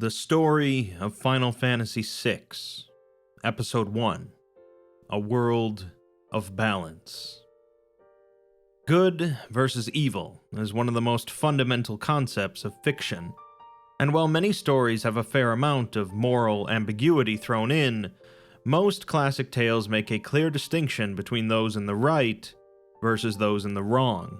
The Story of Final Fantasy VI, Episode 1, A World of Balance. Good versus evil is one of the most fundamental concepts of fiction, and while many stories have a fair amount of moral ambiguity thrown in, most classic tales make a clear distinction between those in the right versus those in the wrong.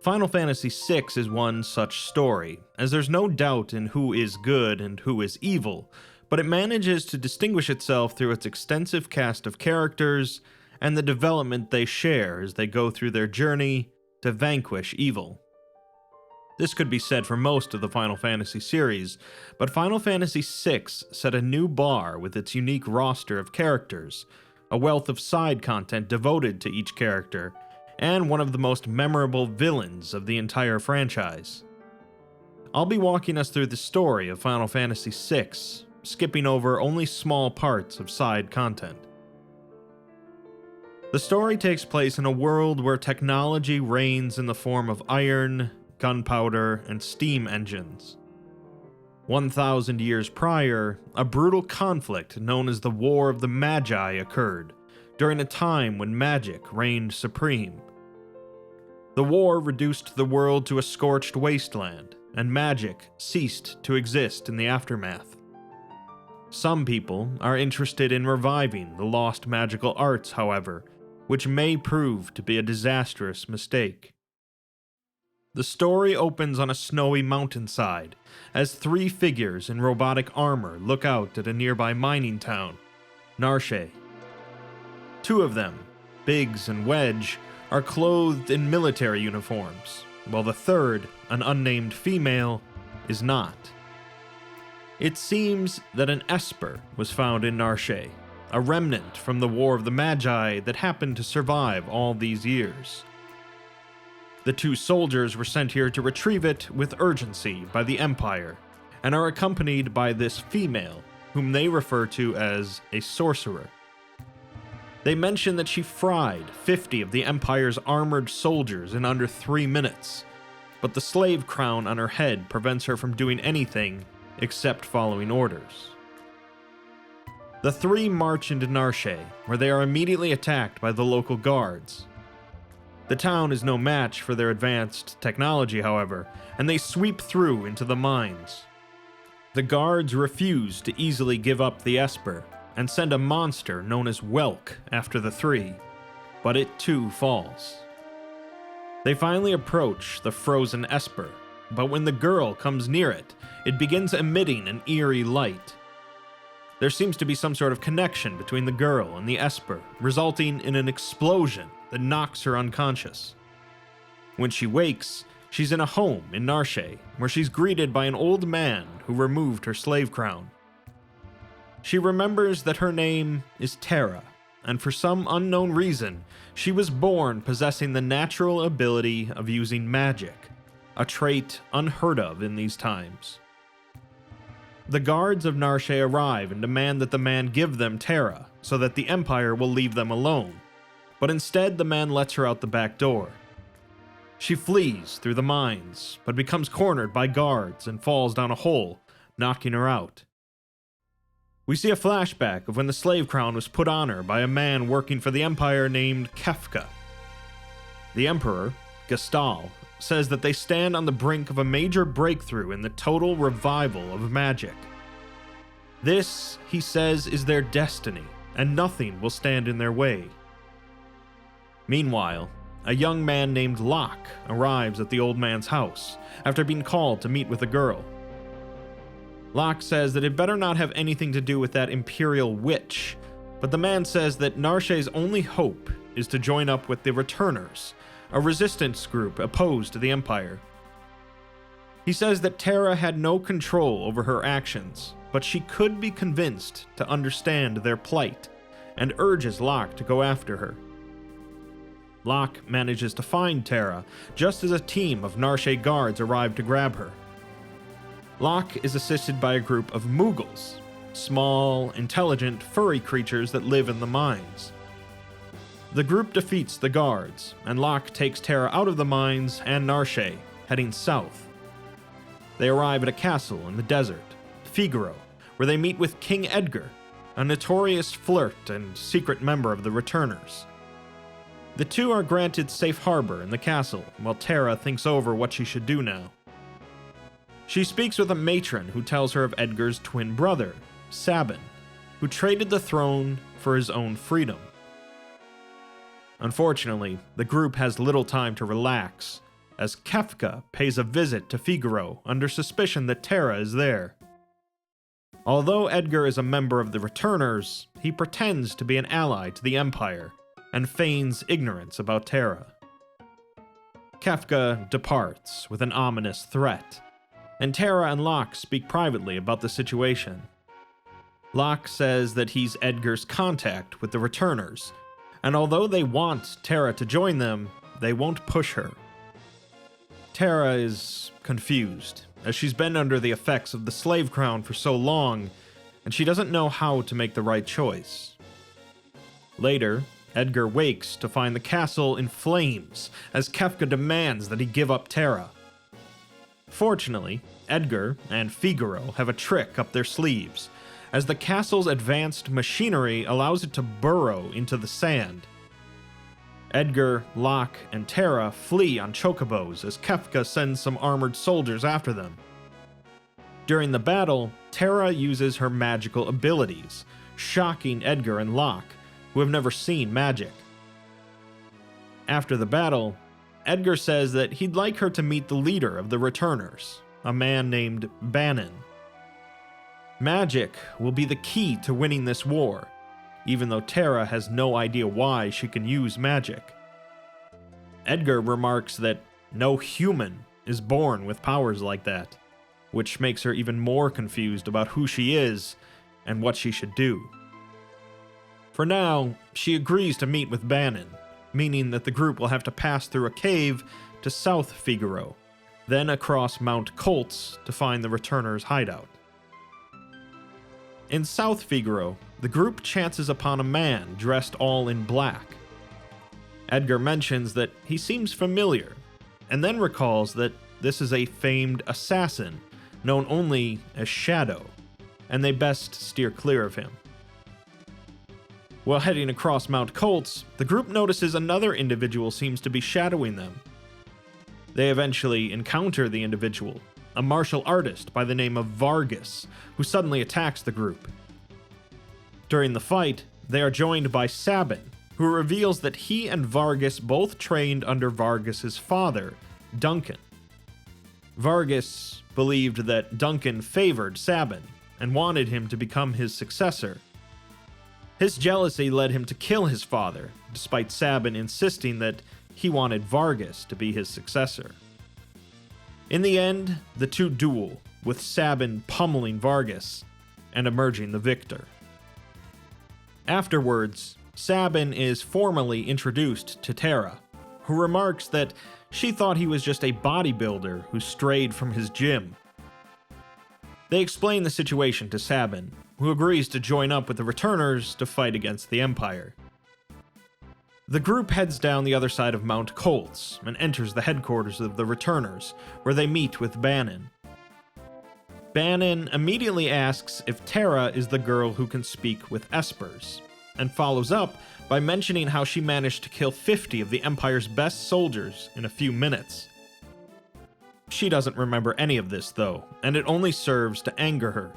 Final Fantasy VI is one such story, as there's no doubt in who is good and who is evil, but it manages to distinguish itself through its extensive cast of characters and the development they share as they go through their journey to vanquish evil. This could be said for most of the Final Fantasy series, but Final Fantasy VI set a new bar with its unique roster of characters, a wealth of side content devoted to each character, and one of the most memorable villains of the entire franchise. I'll be walking us through the story of Final Fantasy VI, skipping over only small parts of side content. The story takes place in a world where technology reigns in the form of iron, gunpowder, and steam engines. 1,000 years prior, a brutal conflict known as the War of the Magi occurred, during a time when magic reigned supreme. The war reduced the world to a scorched wasteland, and magic ceased to exist in the aftermath. Some people are interested in reviving the lost magical arts, however, which may prove to be a disastrous mistake. The story opens on a snowy mountainside, as three figures in robotic armor look out at a nearby mining town, Narshe. Two of them, Biggs and Wedge, are clothed in military uniforms, while the third, an unnamed female, is not. It seems that an Esper was found in Narshe, a remnant from the War of the Magi that happened to survive all these years. The two soldiers were sent here to retrieve it with urgency by the Empire, and are accompanied by this female, whom they refer to as a sorcerer. They mention that she fried 50 of the Empire's armored soldiers in under 3 minutes, but the slave crown on her head prevents her from doing anything except following orders. The three march into Narshe, where they are immediately attacked by the local guards. The town is no match for their advanced technology, however, and they sweep through into the mines. The guards refuse to easily give up the Esper, and send a monster known as Welk after the three, but it too falls. They finally approach the frozen Esper, but when the girl comes near it, it begins emitting an eerie light. There seems to be some sort of connection between the girl and the Esper, resulting in an explosion that knocks her unconscious. When she wakes, she's in a home in Narshe, where she's greeted by an old man who removed her slave crown. She remembers that her name is Terra, and for some unknown reason, she was born possessing the natural ability of using magic, a trait unheard of in these times. The guards of Narshe arrive and demand that the man give them Terra, so that the Empire will leave them alone, but instead the man lets her out the back door. She flees through the mines, but becomes cornered by guards and falls down a hole, knocking her out. We see a flashback of when the slave crown was put on her by a man working for the Empire named Kefka. The Emperor, Gestal, says that they stand on the brink of a major breakthrough in the total revival of magic. This, he says, is their destiny, and nothing will stand in their way. Meanwhile, a young man named Locke arrives at the old man's house after being called to meet with a girl. Locke says that it better not have anything to do with that Imperial witch, but the man says that Narshe's only hope is to join up with the Returners, a resistance group opposed to the Empire. He says that Terra had no control over her actions, but she could be convinced to understand their plight, and urges Locke to go after her. Locke manages to find Terra just as a team of Narshe guards arrive to grab her. Locke is assisted by a group of Moogles, small, intelligent, furry creatures that live in the mines. The group defeats the guards, and Locke takes Terra out of the mines and Narshe, heading south. They arrive at a castle in the desert, Figaro, where they meet with King Edgar, a notorious flirt and secret member of the Returners. The two are granted safe harbor in the castle, while Tara thinks over what she should do now. She speaks with a matron who tells her of Edgar's twin brother, Sabin, who traded the throne for his own freedom. Unfortunately, the group has little time to relax, as Kefka pays a visit to Figaro under suspicion that Tara is there. Although Edgar is a member of the Returners, he pretends to be an ally to the Empire and feigns ignorance about Tara. Kefka departs with an ominous threat, and Tara and Locke speak privately about the situation. Locke says that he's Edgar's contact with the Returners, and although they want Tara to join them, they won't push her. Tara is confused, as she's been under the effects of the slave crown for so long, and she doesn't know how to make the right choice. Later, Edgar wakes to find the castle in flames, as Kefka demands that he give up Tara. Fortunately, Edgar and Figaro have a trick up their sleeves, as the castle's advanced machinery allows it to burrow into the sand. Edgar, Locke, and Tara flee on chocobos as Kefka sends some armored soldiers after them. During the battle, Tara uses her magical abilities, shocking Edgar and Locke, who have never seen magic. After the battle, Edgar says that he'd like her to meet the leader of the Returners, a man named Banon. Magic will be the key to winning this war, even though Tara has no idea why she can use magic. Edgar remarks that no human is born with powers like that, which makes her even more confused about who she is and what she should do. For now, she agrees to meet with Banon, meaning that the group will have to pass through a cave to South Figaro, then across Mount Colts to find the Returners' hideout. In South Figaro, the group chances upon a man dressed all in black. Edgar mentions that he seems familiar, and then recalls that this is a famed assassin known only as Shadow, and they best steer clear of him. While heading across Mount Colts, the group notices another individual seems to be shadowing them. They eventually encounter the individual, a martial artist by the name of Vargas, who suddenly attacks the group. During the fight, they are joined by Sabin, who reveals that he and Vargas both trained under Vargas's father, Duncan. Vargas believed that Duncan favored Sabin and wanted him to become his successor. His jealousy led him to kill his father, despite Sabin insisting that he wanted Vargas to be his successor. In the end, the two duel, with Sabin pummeling Vargas and emerging the victor. Afterwards, Sabin is formally introduced to Tara, who remarks that she thought he was just a bodybuilder who strayed from his gym. They explain the situation to Sabin, who agrees to join up with the Returners to fight against the Empire. The group heads down the other side of Mount Colts and enters the headquarters of the Returners, where they meet with Banon. Banon immediately asks if Tara is the girl who can speak with espers, and follows up by mentioning how she managed to kill 50 of the Empire's best soldiers in a few minutes. She doesn't remember any of this, though, and it only serves to anger her.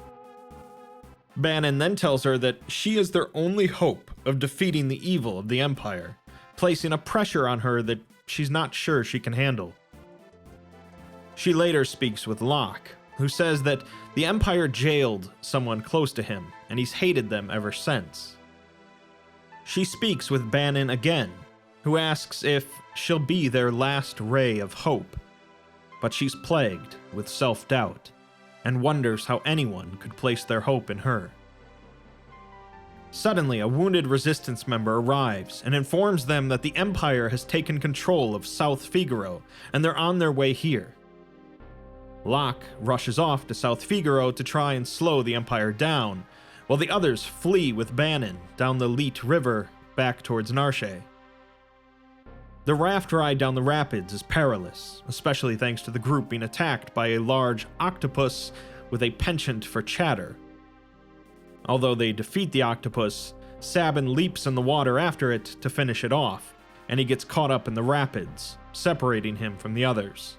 Banon then tells her that she is their only hope of defeating the evil of the Empire, placing a pressure on her that she's not sure she can handle. She later speaks with Locke, who says that the Empire jailed someone close to him, and he's hated them ever since. She speaks with Banon again, who asks if she'll be their last ray of hope, but she's plagued with self-doubt, and wonders how anyone could place their hope in her. Suddenly, a wounded Resistance member arrives and informs them that the Empire has taken control of South Figaro, and they're on their way here. Locke rushes off to South Figaro to try and slow the Empire down, while the others flee with Banon down the Leet River back towards Narshe. The The raft ride down the rapids is perilous, especially thanks to the group being attacked by a large octopus with a penchant for chatter. Although they defeat the octopus, Sabin leaps in the water after it to finish it off, and he gets caught up in the rapids, separating him from the others.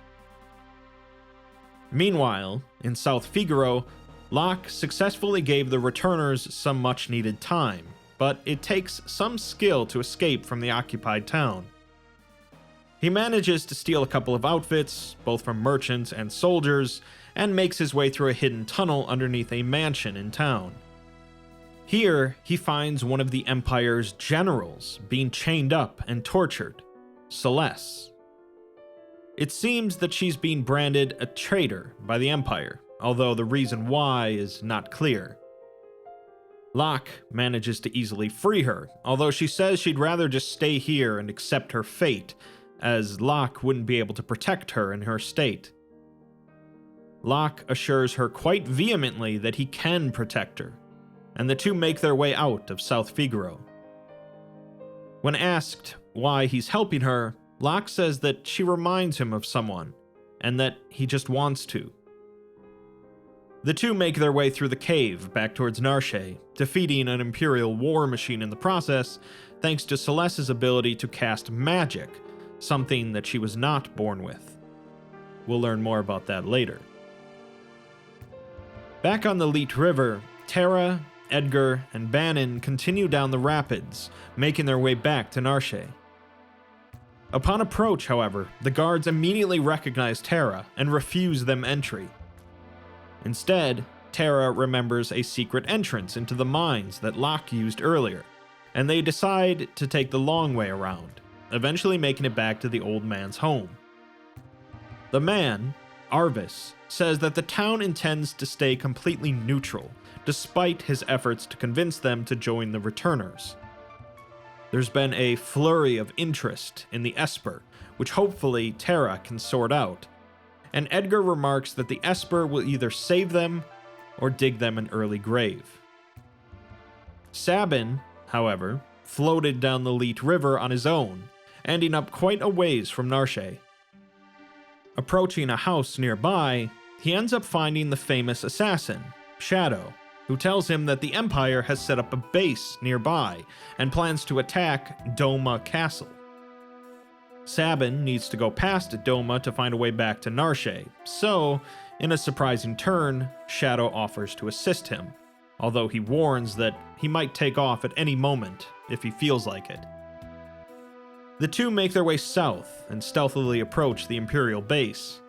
Meanwhile, in South Figaro, Locke successfully gave the returners some much-needed time, but it takes some skill to escape from the occupied town. He manages to steal a couple of outfits, both from merchants and soldiers, and makes his way through a hidden tunnel underneath a mansion in town. Here, he finds one of the Empire's generals being chained up and tortured, Celeste. It seems that she's being branded a traitor by the Empire, although the reason why is not clear. Locke manages to easily free her, although she says she'd rather just stay here and accept her fate, as Locke wouldn't be able to protect her in her state. Locke assures her quite vehemently that he can protect her, and the two make their way out of South Figaro. When asked why he's helping her, Locke says that she reminds him of someone, and that he just wants to. The two make their way through the cave back towards Narshe, defeating an Imperial war machine in the process, thanks to Celeste's ability to cast magic, something that she was not born with. We'll learn more about that later. Back on the Leet River, Tara, Edgar, and Bannon continue down the rapids, making their way back to Narshe. Upon approach, however, the guards immediately recognize Tara and refuse them entry. Instead, Tara remembers a secret entrance into the mines that Locke used earlier, and they decide to take the long way around, eventually making it back to the old man's home. The man, Arvis, says that the town intends to stay completely neutral, despite his efforts to convince them to join the returners. There's been a flurry of interest in the Esper, which hopefully Tara can sort out, and Edgar remarks that the Esper will either save them or dig them an early grave. Sabin, however, floated down the Leet River on his own, ending up quite a ways from Narshe. Approaching a house nearby, he ends up finding the famous assassin, Shadow, who tells him that the Empire has set up a base nearby and plans to attack Doma Castle. Sabin needs to go past Doma to find a way back to Narshe, so, in a surprising turn, Shadow offers to assist him, although he warns that he might take off at any moment if he feels like it. The two make their way south and stealthily approach the Imperial base.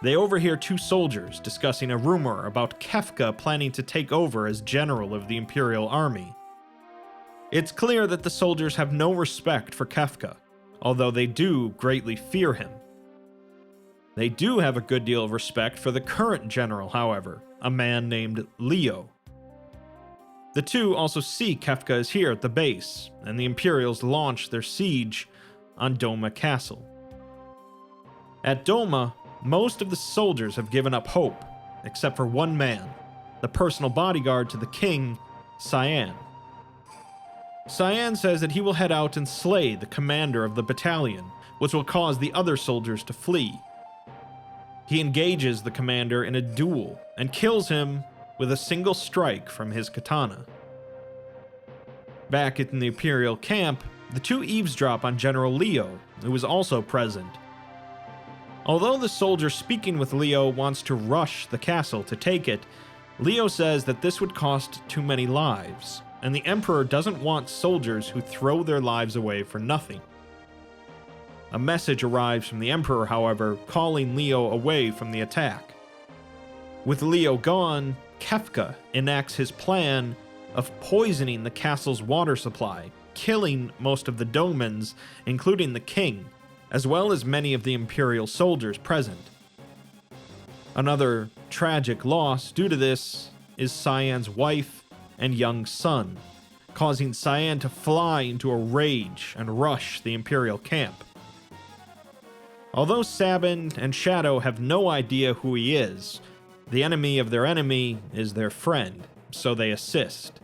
They overhear two soldiers discussing a rumor about Kefka planning to take over as general of the Imperial army. It's clear that the soldiers have no respect for Kefka, although they do greatly fear him. They do have a good deal of respect for the current general, however, a man named Leo. The two also see Kefka is here at the base, and the Imperials launch their siege on Doma Castle. At Doma, most of the soldiers have given up hope, except for one man, the personal bodyguard to the king, Cyan. Cyan says that he will head out and slay the commander of the battalion, which will cause the other soldiers to flee. He engages the commander in a duel and kills him with a single strike from his katana. Back in the Imperial camp, the two eavesdrop on General Leo, who is also present. Although the soldier speaking with Leo wants to rush the castle to take it, Leo says that this would cost too many lives, and the Emperor doesn't want soldiers who throw their lives away for nothing. A message arrives from the Emperor, however, calling Leo away from the attack. With Leo gone, Kefka enacts his plan of poisoning the castle's water supply, killing most of the Domans, including the king, as well as many of the Imperial soldiers present. Another tragic loss due to this is Cyan's wife and young son, causing Cyan to fly into a rage and rush the Imperial camp. Although Sabin and Shadow have no idea who he is, the enemy of their enemy is their friend, so they assist.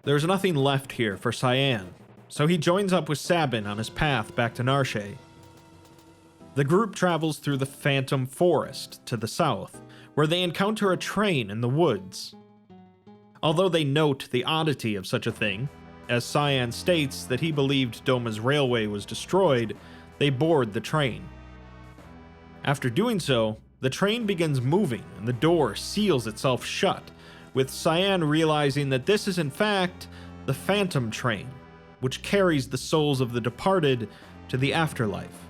There's nothing left here for Cyan, so he joins up with Sabin on his path back to Narshe. The group travels through the Phantom Forest to the south, where they encounter a train in the woods. Although they note the oddity of such a thing, as Cyan states that he believed Doma's railway was destroyed, they board the train. After doing so, the train begins moving and the door seals itself shut, with Cyan realizing that this is in fact the Phantom Train, which carries the souls of the departed to the afterlife.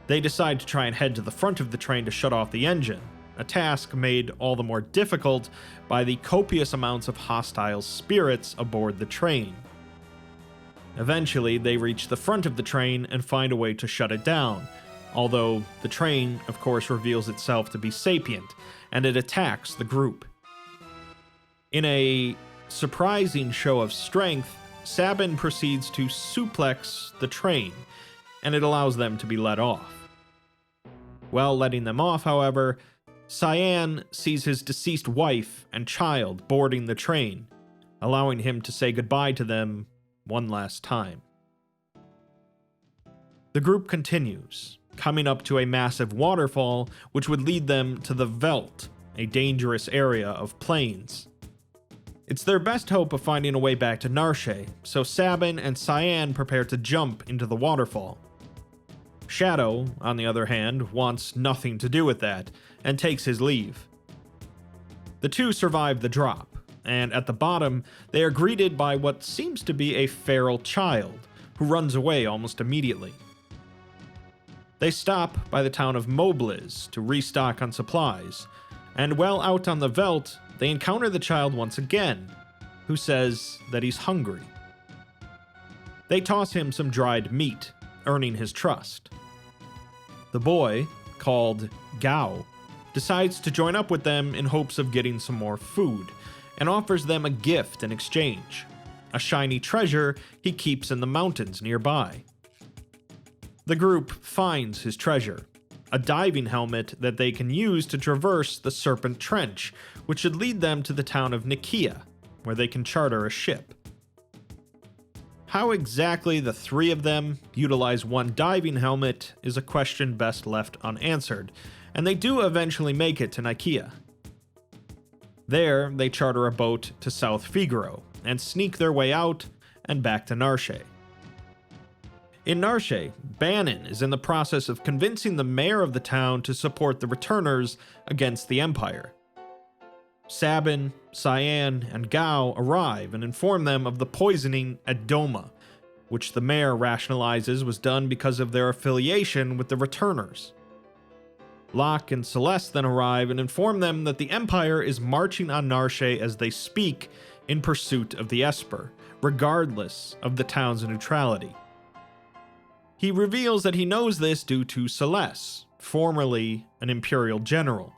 They decide to try and head to the front of the train to shut off the engine, a task made all the more difficult by the copious amounts of hostile spirits aboard the train. Eventually, they reach the front of the train and find a way to shut it down, although the train, of course, reveals itself to be sapient, and it attacks the group. In a surprising show of strength, Sabin proceeds to suplex the train, and it allows them to be let off. While letting them off, however, Cyan sees his deceased wife and child boarding the train, allowing him to say goodbye to them one last time. The group continues, coming up to a massive waterfall which would lead them to the Veldt, a dangerous area of plains. It's their best hope of finding a way back to Narshe, so Sabin and Cyan prepare to jump into the waterfall. Shadow, on the other hand, wants nothing to do with that, and takes his leave. The two survive the drop, and at the bottom, they are greeted by what seems to be a feral child, who runs away almost immediately. They stop by the town of Mobliz to restock on supplies, and while out on the veldt, they encounter the child once again, who says that he's hungry. They toss him some dried meat, earning his trust. The boy, called Gao, decides to join up with them in hopes of getting some more food, and offers them a gift in exchange, a shiny treasure he keeps in the mountains nearby. The group finds his treasure, a diving helmet that they can use to traverse the Serpent Trench, which should lead them to the town of Nikia, where they can charter a ship. How exactly the three of them utilize one diving helmet is a question best left unanswered, and they do eventually make it to Nikia. There, they charter a boat to South Figaro, and sneak their way out and back to Narshe. In Narshe, Bannon is in the process of convincing the mayor of the town to support the returners against the Empire. Sabin, Cyan, and Gao arrive and inform them of the poisoning at Doma, which the mayor rationalizes was done because of their affiliation with the returners. Locke and Celeste then arrive and inform them that the Empire is marching on Narshe as they speak in pursuit of the Esper, regardless of the town's neutrality. He reveals that he knows this due to Celeste, formerly an Imperial general.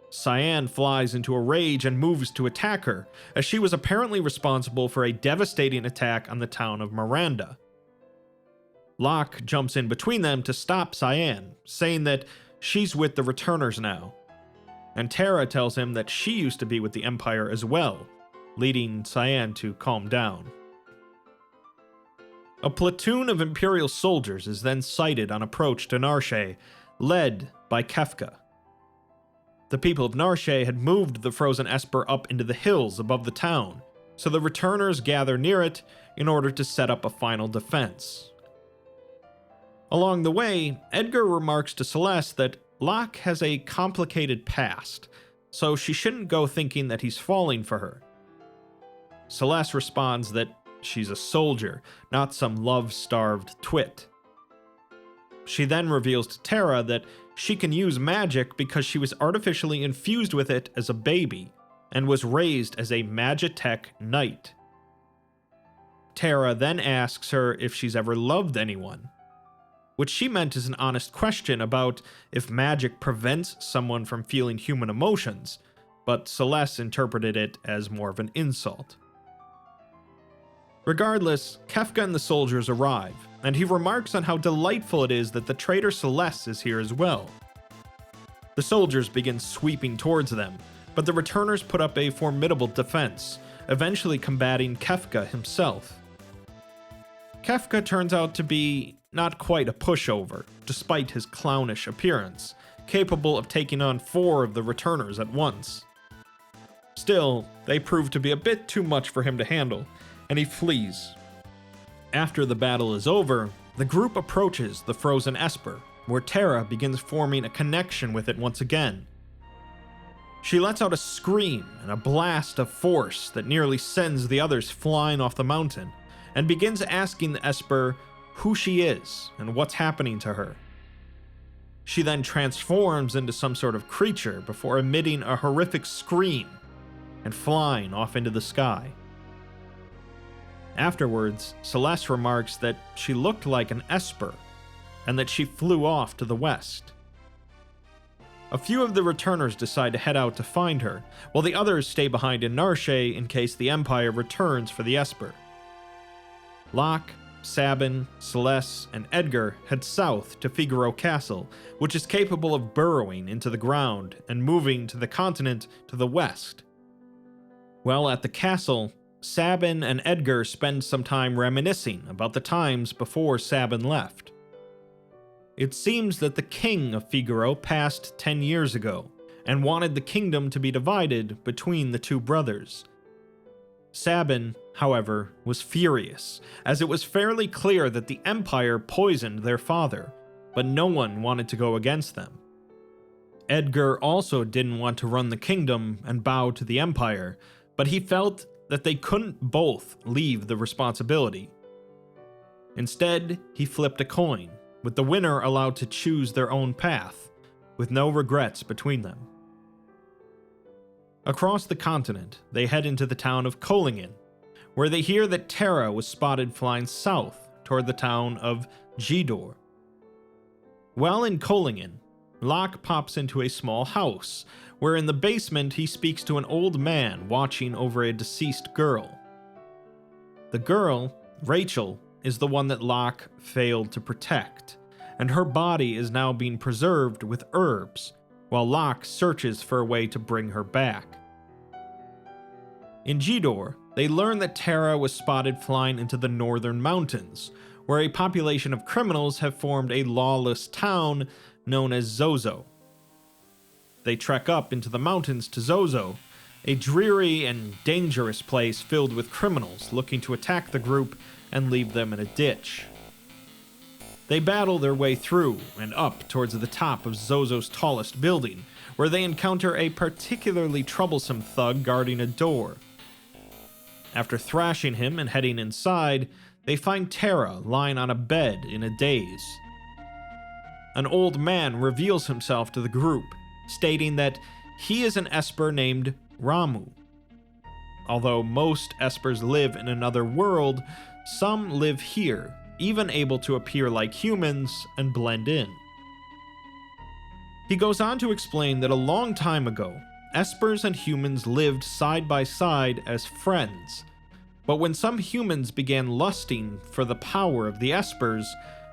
Cyan flies into a rage and moves to attack her, as she was apparently responsible for a devastating attack on the town of Miranda. Locke jumps in between them to stop Cyan, saying that she's with the returners now. And Tara tells him that she used to be with the Empire as well, leading Cyan to calm down. A platoon of Imperial soldiers is then sighted on approach to Narshe, led by Kefka. The people of Narshe had moved the frozen Esper up into the hills above the town, so the returners gather near it in order to set up a final defense. Along the way, Edgar remarks to Celeste that Locke has a complicated past, so she shouldn't go thinking that he's falling for her. Celeste responds that she's a soldier, not some love-starved twit. She then reveals to Tara that she can use magic because she was artificially infused with it as a baby, and was raised as a Magitech knight. Tara then asks her if she's ever loved anyone, which she meant as an honest question about if magic prevents someone from feeling human emotions, but Celeste interpreted it as more of an insult. Regardless, Kefka and the soldiers arrive, and he remarks on how delightful it is that the traitor Celeste is here as well. The soldiers begin sweeping towards them, but the returners put up a formidable defense, eventually combating Kefka himself. Kefka turns out to be not quite a pushover, despite his clownish appearance, capable of taking on 4 of the returners at once. Still, they prove to be a bit too much for him to handle, and he flees. After the battle is over, the group approaches the frozen Esper, where Terra begins forming a connection with it once again. She lets out a scream and a blast of force that nearly sends the others flying off the mountain, and begins asking the Esper who she is and what's happening to her. She then transforms into some sort of creature before emitting a horrific scream and flying off into the sky. Afterwards, Celeste remarks that she looked like an Esper and that she flew off to the west. A few of the returners decide to head out to find her, while the others stay behind in Narshe in case the Empire returns for the Esper. Locke, Sabin, Celeste, and Edgar head south to Figaro Castle, which is capable of burrowing into the ground and moving to the continent to the west. While at the castle, Sabin and Edgar spend some time reminiscing about the times before Sabin left. It seems that the king of Figaro passed 10 years ago, and wanted the kingdom to be divided between the 2 brothers. Sabin, however, was furious, as it was fairly clear that the Empire poisoned their father, but no one wanted to go against them. Edgar also didn't want to run the kingdom and bow to the Empire, but he felt that they couldn't both leave the responsibility. Instead, he flipped a coin, with the winner allowed to choose their own path, with no regrets between them. Across the continent, they head into the town of Kohlingen, where they hear that Terra was spotted flying south toward the town of Gidor. While in Kohlingen, Locke pops into a small house, where in the basement he speaks to an old man watching over a deceased girl. The girl, Rachel, is the one that Locke failed to protect, and her body is now being preserved with herbs, while Locke searches for a way to bring her back. In Gidor, they learn that Terra was spotted flying into the northern mountains, where a population of criminals have formed a lawless town known as Zozo. They trek up into the mountains to Zozo, a dreary and dangerous place filled with criminals looking to attack the group and leave them in a ditch. They battle their way through and up towards the top of Zozo's tallest building, where they encounter a particularly troublesome thug guarding a door. After thrashing him and heading inside, they find Terra lying on a bed in a daze. An old man reveals himself to the group, stating that he is an Esper named Ramu. Although most Espers live in another world, some live here, even able to appear like humans and blend in. He goes on to explain that a long time ago, Espers and humans lived side by side as friends, but when some humans began lusting for the power of the Espers,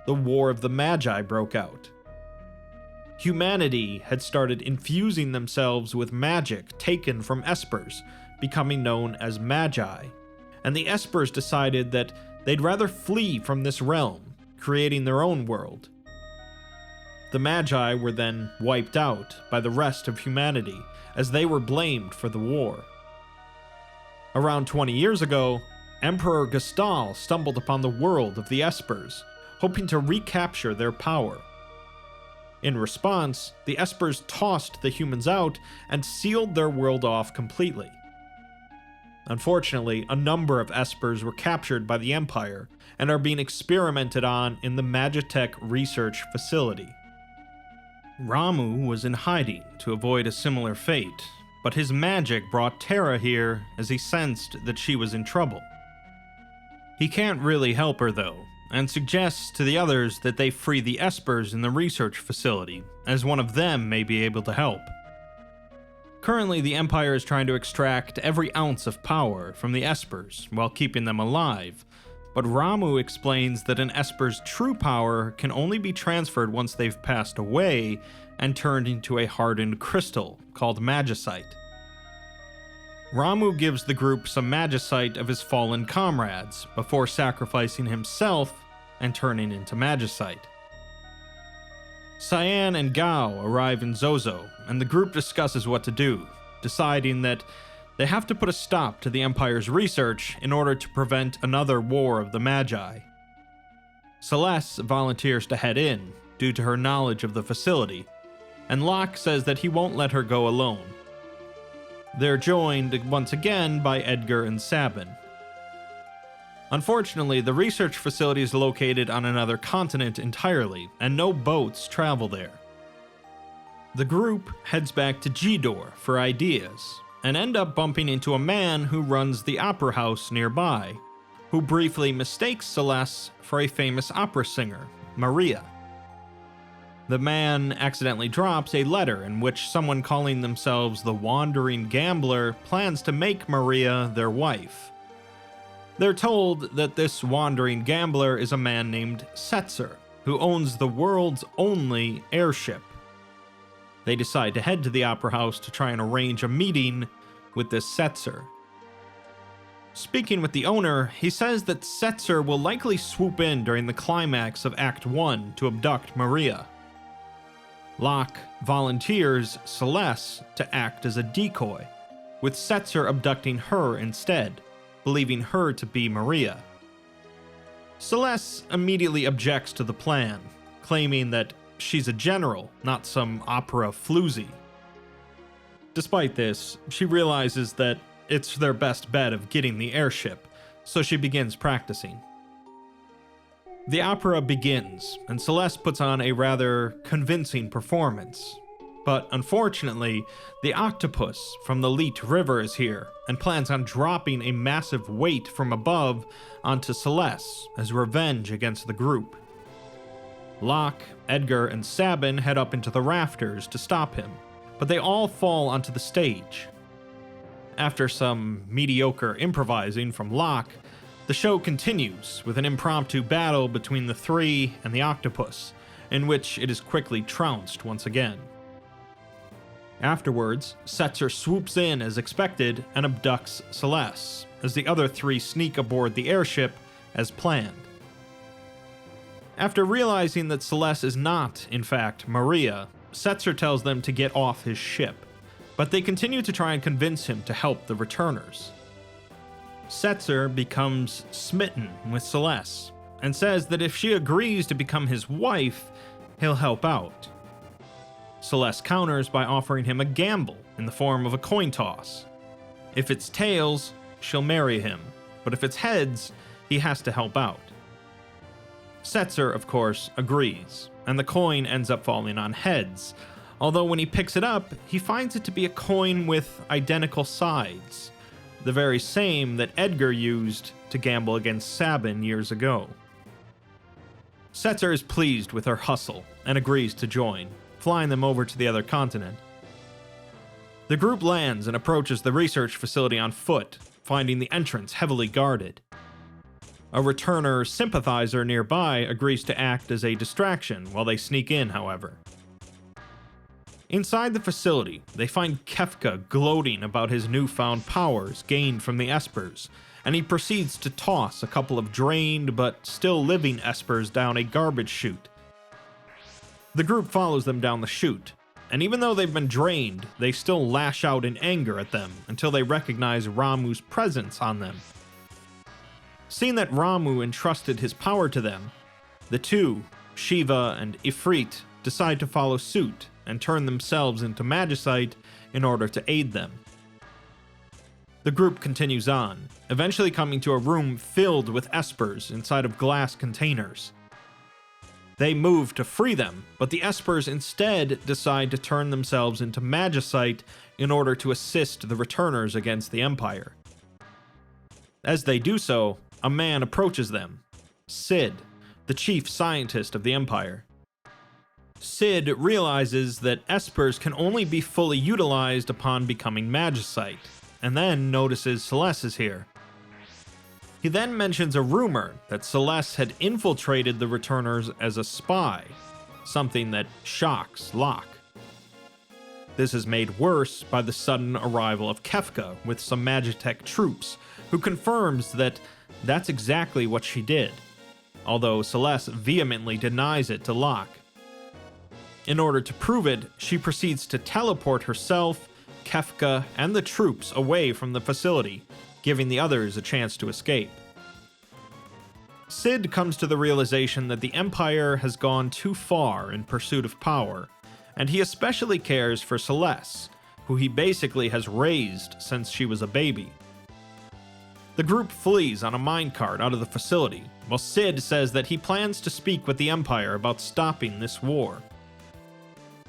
the War of the Magi broke out. Humanity had started infusing themselves with magic taken from Espers, becoming known as Magi, and the Espers decided that they'd rather flee from this realm, creating their own world. The Magi were then wiped out by the rest of humanity, as they were blamed for the war. Around 20 years ago, Emperor Gestal stumbled upon the world of the Espers, hoping to recapture their power. In response, the Espers tossed the humans out and sealed their world off completely. Unfortunately, a number of Espers were captured by the Empire and are being experimented on in the Magitech research facility. Ramu was in hiding to avoid a similar fate, but his magic brought Terra here as he sensed that she was in trouble. He can't really help her though, and suggests to the others that they free the Espers in the research facility, as one of them may be able to help. Currently, the Empire is trying to extract every ounce of power from the Espers while keeping them alive, but Ramu explains that an Esper's true power can only be transferred once they've passed away and turned into a hardened crystal called magicite. Ramu gives the group some magicite of his fallen comrades before sacrificing himself and turning into magicite. Cyan and Gao arrive in Zozo, and the group discusses what to do, deciding that they have to put a stop to the Empire's research in order to prevent another War of the Magi. Celeste volunteers to head in, due to her knowledge of the facility, and Locke says that he won't let her go alone. They're joined once again by Edgar and Sabin. Unfortunately, the research facility is located on another continent entirely, and no boats travel there. The group heads back to G-Door for ideas, and end up bumping into a man who runs the opera house nearby, who briefly mistakes Celeste for a famous opera singer, Maria. The man accidentally drops a letter in which someone calling themselves the Wandering Gambler plans to make Maria their wife. They're told that this Wandering Gambler is a man named Setzer, who owns the world's only airship. They decide to head to the opera house to try and arrange a meeting with this Setzer. Speaking with the owner, he says that Setzer will likely swoop in during the climax of Act 1 to abduct Maria. Locke volunteers Celeste to act as a decoy, with Setzer abducting her instead, believing her to be Maria. Celeste immediately objects to the plan, claiming that she's a general, not some opera floozy. Despite this, she realizes that it's their best bet of getting the airship, so she begins practicing. The opera begins, and Celeste puts on a rather convincing performance. But unfortunately, the octopus from the Leet River is here, and plans on dropping a massive weight from above onto Celeste as revenge against the group. Locke, Edgar, and Sabin head up into the rafters to stop him, but they all fall onto the stage. After some mediocre improvising from Locke, the show continues with an impromptu battle between the three and the octopus, in which it is quickly trounced once again. Afterwards, Setzer swoops in as expected and abducts Celeste, as the other three sneak aboard the airship as planned. After realizing that Celeste is not, in fact, Maria, Setzer tells them to get off his ship, but they continue to try and convince him to help the returners. Setzer becomes smitten with Celeste, and says that if she agrees to become his wife, he'll help out. Celeste counters by offering him a gamble in the form of a coin toss. If it's tails, she'll marry him, but if it's heads, he has to help out. Setzer, of course, agrees, and the coin ends up falling on heads, although when he picks it up, he finds it to be a coin with identical sides, the very same that Edgar used to gamble against Sabin years ago. Setzer is pleased with her hustle and agrees to join, flying them over to the other continent. The group lands and approaches the research facility on foot, finding the entrance heavily guarded. A returner sympathizer nearby agrees to act as a distraction while they sneak in, however. Inside the facility, they find Kefka gloating about his newfound powers gained from the Espers, and he proceeds to toss a couple of drained but still living Espers down a garbage chute. The group follows them down the chute, and even though they've been drained, they still lash out in anger at them until they recognize Ramu's presence on them. Seeing that Ramu entrusted his power to them, the two, Shiva and Ifrit, decide to follow suit and turn themselves into magicite in order to aid them. The group continues on, eventually coming to a room filled with Espers inside of glass containers. They move to free them, but the Espers instead decide to turn themselves into magicite in order to assist the returners against the Empire. As they do so, a man approaches them, Sid, the chief scientist of the Empire. Sid realizes that Espers can only be fully utilized upon becoming magicite, and then notices Celeste is here. He then mentions a rumor that Celeste had infiltrated the returners as a spy, something that shocks Locke. This is made worse by the sudden arrival of Kefka with some Magitech troops, who confirms that that's exactly what she did, although Celeste vehemently denies it to Locke. In order to prove it, she proceeds to teleport herself, Kefka, and the troops away from the facility, giving the others a chance to escape. Sid comes to the realization that the Empire has gone too far in pursuit of power, and he especially cares for Celeste, who he basically has raised since she was a baby. The group flees on a minecart out of the facility, while Sid says that he plans to speak with the Empire about stopping this war.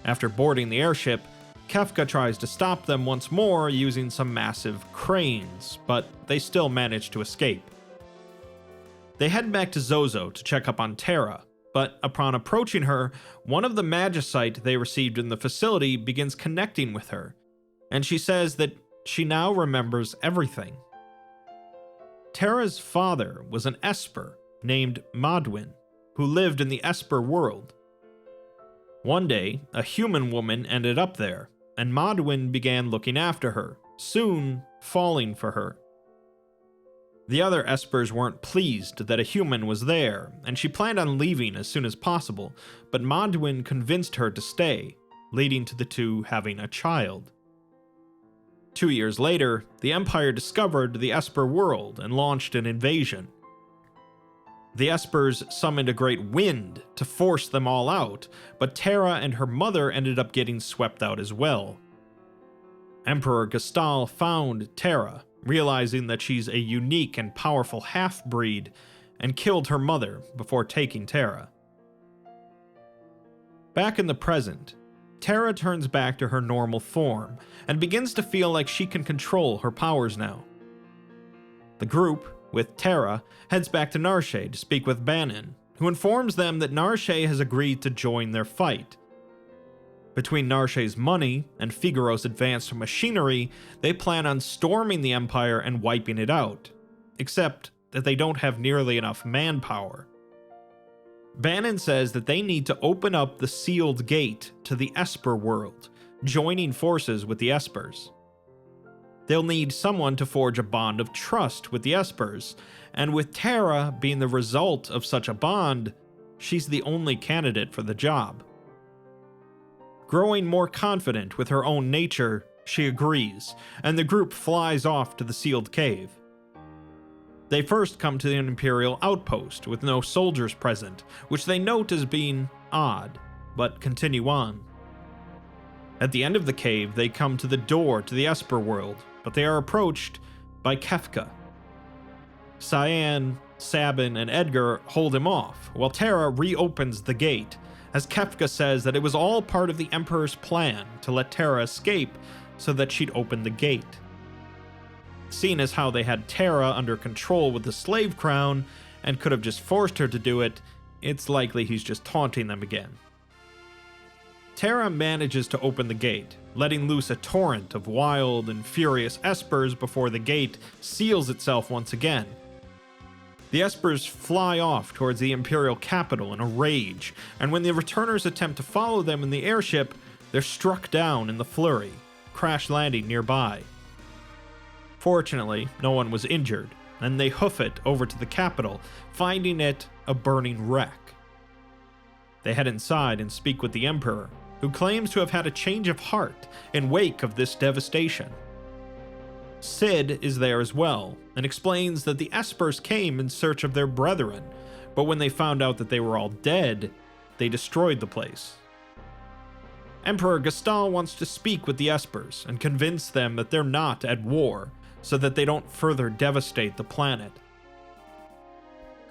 After boarding the airship, Kefka tries to stop them once more using some massive cranes, but they still manage to escape. They head back to Zozo to check up on Terra, but upon approaching her, one of the Magicite they received in the facility begins connecting with her, and she says that she now remembers everything. Terra's father was an Esper named Madwyn, who lived in the Esper world. One day, a human woman ended up there, and Madwyn began looking after her, soon falling for her. The other Espers weren't pleased that a human was there, and she planned on leaving as soon as possible, but Madwyn convinced her to stay, leading to the two having a child. 2 years later, the Empire discovered the Esper world and launched an invasion. The Espers summoned a great wind to force them all out, but Terra and her mother ended up getting swept out as well. Emperor Gestal found Terra, realizing that she's a unique and powerful half-breed, and killed her mother before taking Terra. Back in the present, Terra turns back to her normal form, and begins to feel like she can control her powers now. The group, with Terra, heads back to Narshe to speak with Banin, who informs them that Narshe has agreed to join their fight. Between Narshe's money and Figaro's advanced machinery, they plan on storming the Empire and wiping it out, except that they don't have nearly enough manpower. Banin says that they need to open up the sealed gate to the Esper world, joining forces with the Espers. They'll need someone to forge a bond of trust with the Espers, and with Terra being the result of such a bond, she's the only candidate for the job. Growing more confident with her own nature, she agrees, and the group flies off to the sealed cave. They first come to an Imperial outpost with no soldiers present, which they note as being odd, but continue on. At the end of the cave, they come to the door to the Esper world, but they are approached by Kefka. Cyan, Sabin, and Edgar hold him off, while Terra reopens the gate, as Kefka says that it was all part of the Emperor's plan to let Terra escape so that she'd open the gate. Seeing as how they had Terra under control with the slave crown and could have just forced her to do it, it's likely he's just taunting them again. Terra manages to open the gate, letting loose a torrent of wild and furious Espers before the gate seals itself once again. The Espers fly off towards the Imperial capital in a rage, and when the returners attempt to follow them in the airship, they're struck down in the flurry, crash landing nearby. Fortunately, no one was injured, and they hoof it over to the capital, finding it a burning wreck. They head inside and speak with the Emperor, who claims to have had a change of heart in wake of this devastation. Sid is there as well, and explains that the Espers came in search of their brethren, but when they found out that they were all dead, they destroyed the place. Emperor Gestal wants to speak with the Espers and convince them that they're not at war, so that they don't further devastate the planet.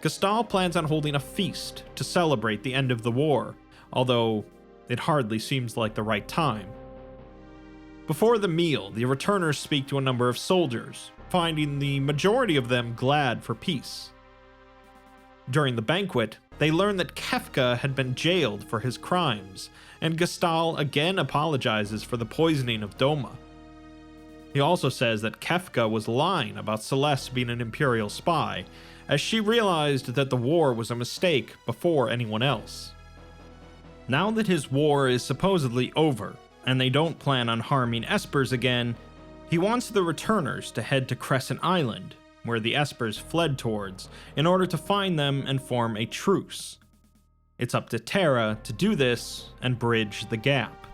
Gestal plans on holding a feast to celebrate the end of the war, although it hardly seems like the right time. Before the meal, the returners speak to a number of soldiers, finding the majority of them glad for peace. During the banquet, they learn that Kefka had been jailed for his crimes, and Gestal again apologizes for the poisoning of Doma. He also says that Kefka was lying about Celeste being an Imperial spy, as she realized that the war was a mistake before anyone else. Now that his war is supposedly over, and they don't plan on harming Espers again, he wants the returners to head to Crescent Island, where the Espers fled towards, in order to find them and form a truce. It's up to Terra to do this and bridge the gap.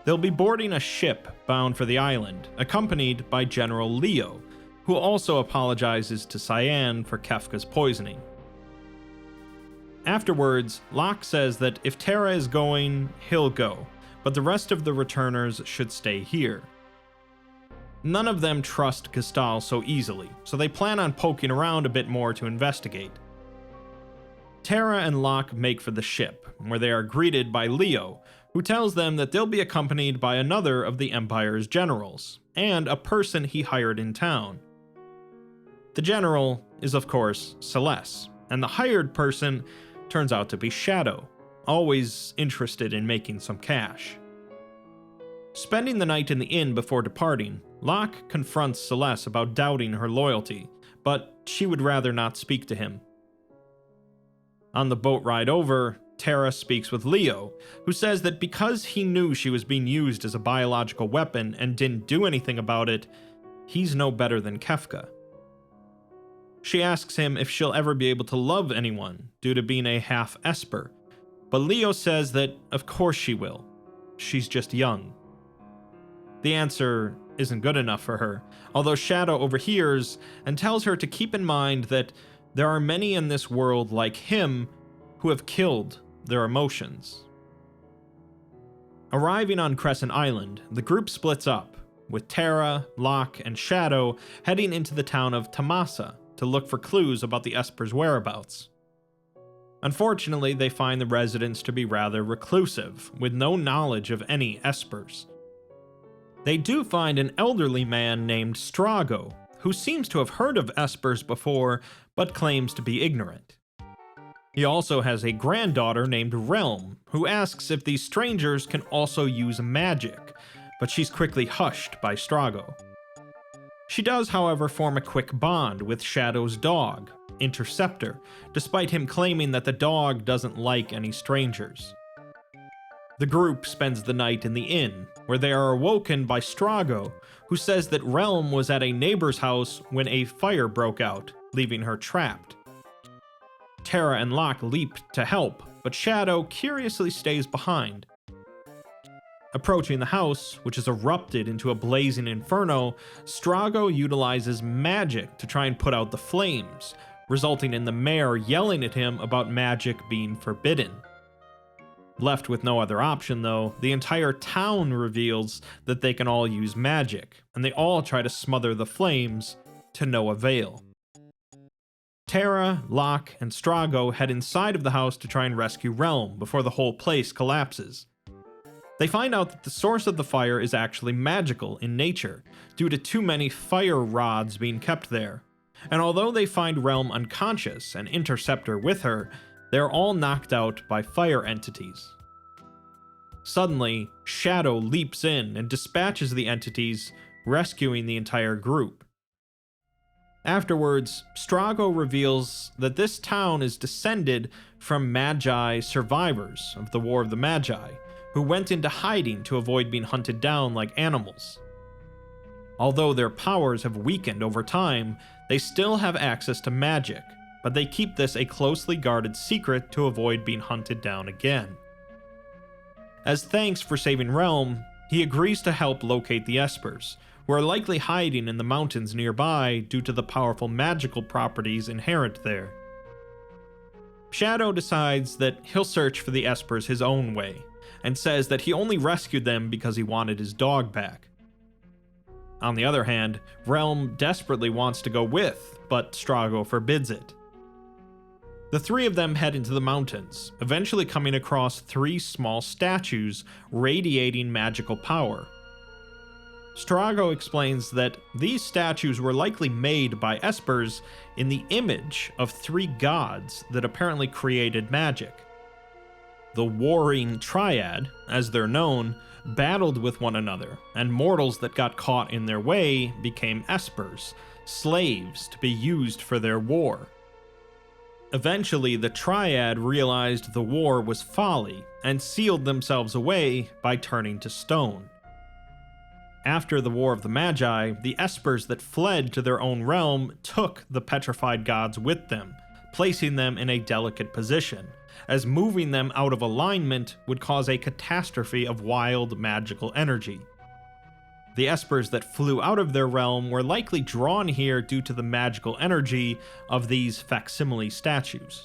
They'll be boarding a ship bound for the island, accompanied by General Leo, who also apologizes to Cyan for Kefka's poisoning. Afterwards, Locke says that if Terra is going, he'll go, but the rest of the returners should stay here. None of them trust Gestal so easily, so they plan on poking around a bit more to investigate. Terra and Locke make for the ship, where they are greeted by Leo, who tells them that they'll be accompanied by another of the Empire's generals, and a person he hired in town. The general is, of course, Celes, and the hired person turns out to be Shadow, always interested in making some cash. Spending the night in the inn before departing, Locke confronts Celes about doubting her loyalty, but she would rather not speak to him. On the boat ride over, Terra speaks with Leo, who says that because he knew she was being used as a biological weapon and didn't do anything about it, he's no better than Kefka. She asks him if she'll ever be able to love anyone due to being a half Esper, but Leo says that of course she will. She's just young. The answer isn't good enough for her, although Shadow overhears and tells her to keep in mind that there are many in this world like him who have killed their emotions. Arriving on Crescent Island, the group splits up, with Terra, Locke, and Shadow heading into the town of Tamasa to look for clues about the Esper's whereabouts. Unfortunately, they find the residents to be rather reclusive, with no knowledge of any Espers. They do find an elderly man named Strago, who seems to have heard of Espers before, but claims to be ignorant. He also has a granddaughter named Relm, who asks if these strangers can also use magic, but she's quickly hushed by Strago. She does, however, form a quick bond with Shadow's dog, Interceptor, despite him claiming that the dog doesn't like any strangers. The group spends the night in the inn, where they are awoken by Strago, who says that Relm was at a neighbor's house when a fire broke out, leaving her trapped. Terra and Locke leap to help, but Shadow curiously stays behind. Approaching the house, which has erupted into a blazing inferno, Strago utilizes magic to try and put out the flames, resulting in the mayor yelling at him about magic being forbidden. Left with no other option, though, the entire town reveals that they can all use magic, and they all try to smother the flames, to no avail. Terra, Locke, and Strago head inside of the house to try and rescue Relm before the whole place collapses. They find out that the source of the fire is actually magical in nature, due to too many fire rods being kept there. And although they find Relm unconscious and Interceptor with her, they are all knocked out by fire entities. Suddenly, Shadow leaps in and dispatches the entities, rescuing the entire group. Afterwards, Strago reveals that this town is descended from Magi survivors of the War of the Magi, who went into hiding to avoid being hunted down like animals. Although their powers have weakened over time, they still have access to magic, but they keep this a closely guarded secret to avoid being hunted down again. As thanks for saving Relm, he agrees to help locate the Espers, who are likely hiding in the mountains nearby due to the powerful magical properties inherent there. Shadow decides that he'll search for the Espers his own way, and says that he only rescued them because he wanted his dog back. On the other hand, Relm desperately wants to go with, but Strago forbids it. The three of them head into the mountains, eventually coming across 3 small statues radiating magical power. Strago explains that these statues were likely made by Espers in the image of 3 gods that apparently created magic. The Warring Triad, as they're known, battled with one another, and mortals that got caught in their way became Espers, slaves to be used for their war. Eventually, the Triad realized the war was folly and sealed themselves away by turning to stone. After the War of the Magi, the Espers that fled to their own realm took the petrified gods with them, placing them in a delicate position, as moving them out of alignment would cause a catastrophe of wild magical energy. The Espers that flew out of their realm were likely drawn here due to the magical energy of these facsimile statues.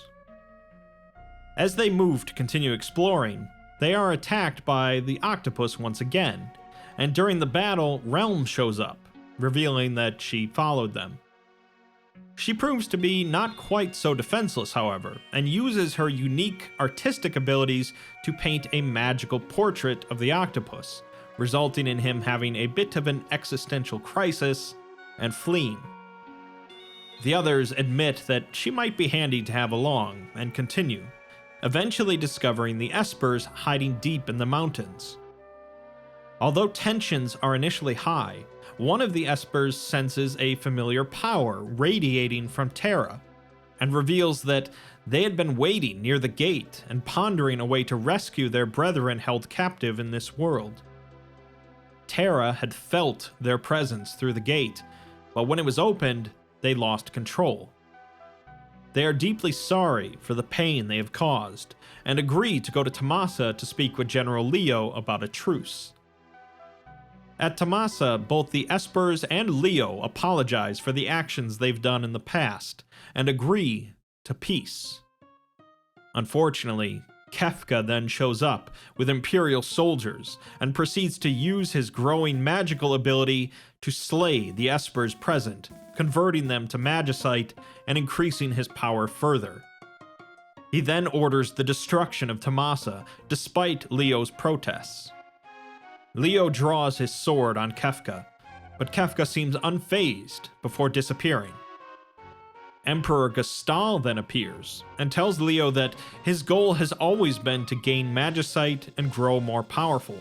As they move to continue exploring, they are attacked by the octopus once again, and during the battle, Relm shows up, revealing that she followed them. She proves to be not quite so defenseless, however, and uses her unique artistic abilities to paint a magical portrait of the octopus, resulting in him having a bit of an existential crisis and fleeing. The others admit that she might be handy to have along, and continue, eventually discovering the Espers hiding deep in the mountains. Although tensions are initially high, one of the Espers senses a familiar power radiating from Terra, and reveals that they had been waiting near the gate and pondering a way to rescue their brethren held captive in this world. Terra had felt their presence through the gate, but when it was opened, they lost control. They are deeply sorry for the pain they have caused, and agree to go to Tamasa to speak with General Leo about a truce. At Tamasa, both the Espers and Leo apologize for the actions they've done in the past, and agree to peace. Unfortunately, Kefka then shows up with Imperial soldiers and proceeds to use his growing magical ability to slay the Espers present, converting them to magicite and increasing his power further. He then orders the destruction of Tamasa, despite Leo's protests. Leo draws his sword on Kefka, but Kefka seems unfazed before disappearing. Emperor Gestal then appears, and tells Leo that his goal has always been to gain magicite and grow more powerful.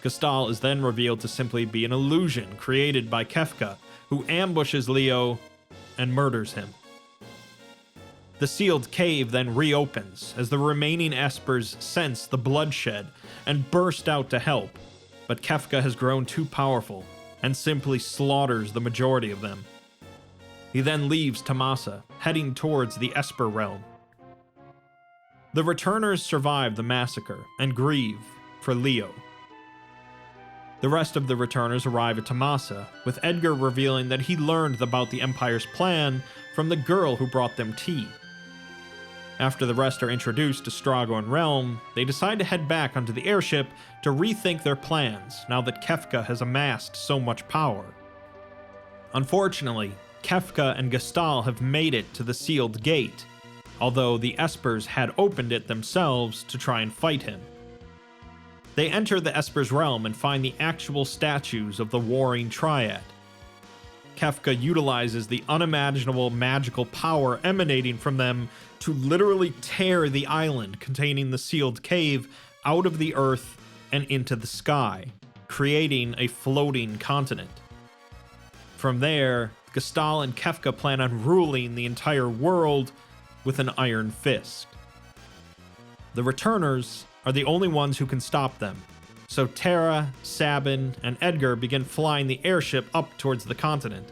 Gestal is then revealed to simply be an illusion created by Kefka, who ambushes Leo and murders him. The sealed cave then reopens as the remaining Espers sense the bloodshed and burst out to help, but Kefka has grown too powerful and simply slaughters the majority of them. He then leaves Tamasa, heading towards the Esper realm. The returners survive the massacre and grieve for Leo. The rest of the returners arrive at Tamasa, with Edgar revealing that he learned about the Empire's plan from the girl who brought them tea. After the rest are introduced to Strago and Relm, they decide to head back onto the airship to rethink their plans now that Kefka has amassed so much power. Unfortunately, Kefka and Gestal have made it to the sealed gate, although the Espers had opened it themselves to try and fight him. They enter the Esper's realm and find the actual statues of the warring Triad. Kefka utilizes the unimaginable magical power emanating from them to literally tear the island containing the sealed cave out of the earth and into the sky, creating a floating continent. From there, Gestal and Kefka plan on ruling the entire world with an iron fist. The returners are the only ones who can stop them, so Terra, Sabin, and Edgar begin flying the airship up towards the continent.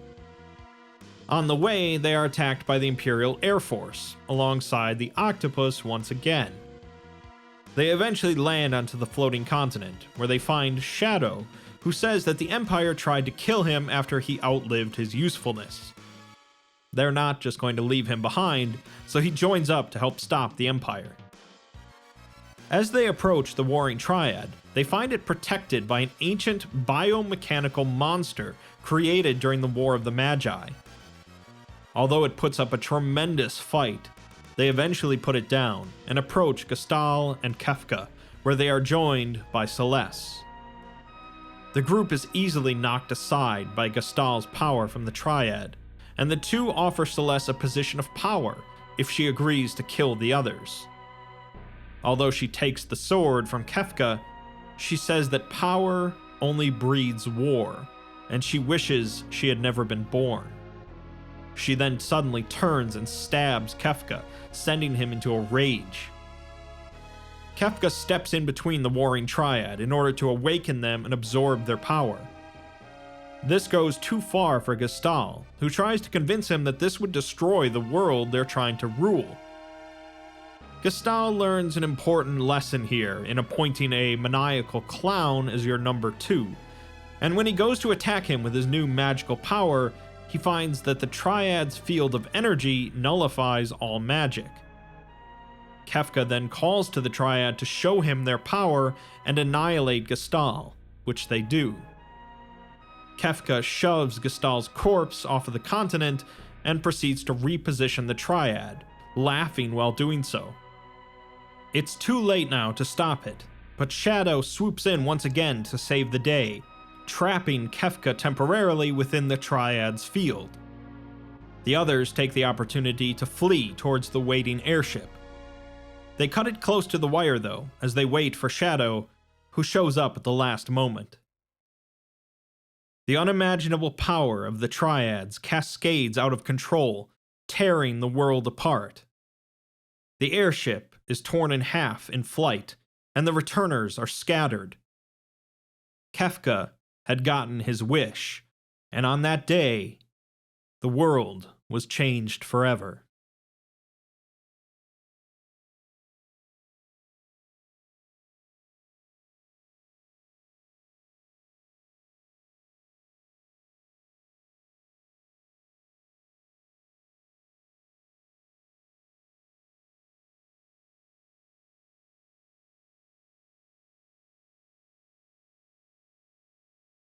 On the way, they are attacked by the Imperial Air Force, alongside the octopus once again. They eventually land onto the floating continent, where they find Shadow, who says that the Empire tried to kill him after he outlived his usefulness. They're not just going to leave him behind, so he joins up to help stop the Empire. As they approach the Warring Triad, they find it protected by an ancient biomechanical monster created during the War of the Magi. Although it puts up a tremendous fight, they eventually put it down and approach Gestal and Kefka, where they are joined by Celeste. The group is easily knocked aside by Gestal's power from the Triad, and the two offer Celeste a position of power if she agrees to kill the others. Although she takes the sword from Kefka, she says that power only breeds war, and she wishes she had never been born. She then suddenly turns and stabs Kefka, sending him into a rage. Kefka steps in between the warring triad in order to awaken them and absorb their power. This goes too far for Gestal, who tries to convince him that this would destroy the world they're trying to rule. Gestal learns an important lesson here in appointing a maniacal clown as your number 2, and when he goes to attack him with his new magical power, he finds that the Triad's field of energy nullifies all magic. Kefka then calls to the Triad to show him their power and annihilate Gestal, which they do. Kefka shoves Gestal's corpse off of the continent and proceeds to reposition the Triad, laughing while doing so. It's too late now to stop it, but Shadow swoops in once again to save the day, trapping Kefka temporarily within the Triad's field. The others take the opportunity to flee towards the waiting airship. They cut it close to the wire though, as they wait for Shadow, who shows up at the last moment. The unimaginable power of the Triads cascades out of control, tearing the world apart. The airship is torn in half in flight, and the returners are scattered. Kefka had gotten his wish, and on that day, the world was changed forever.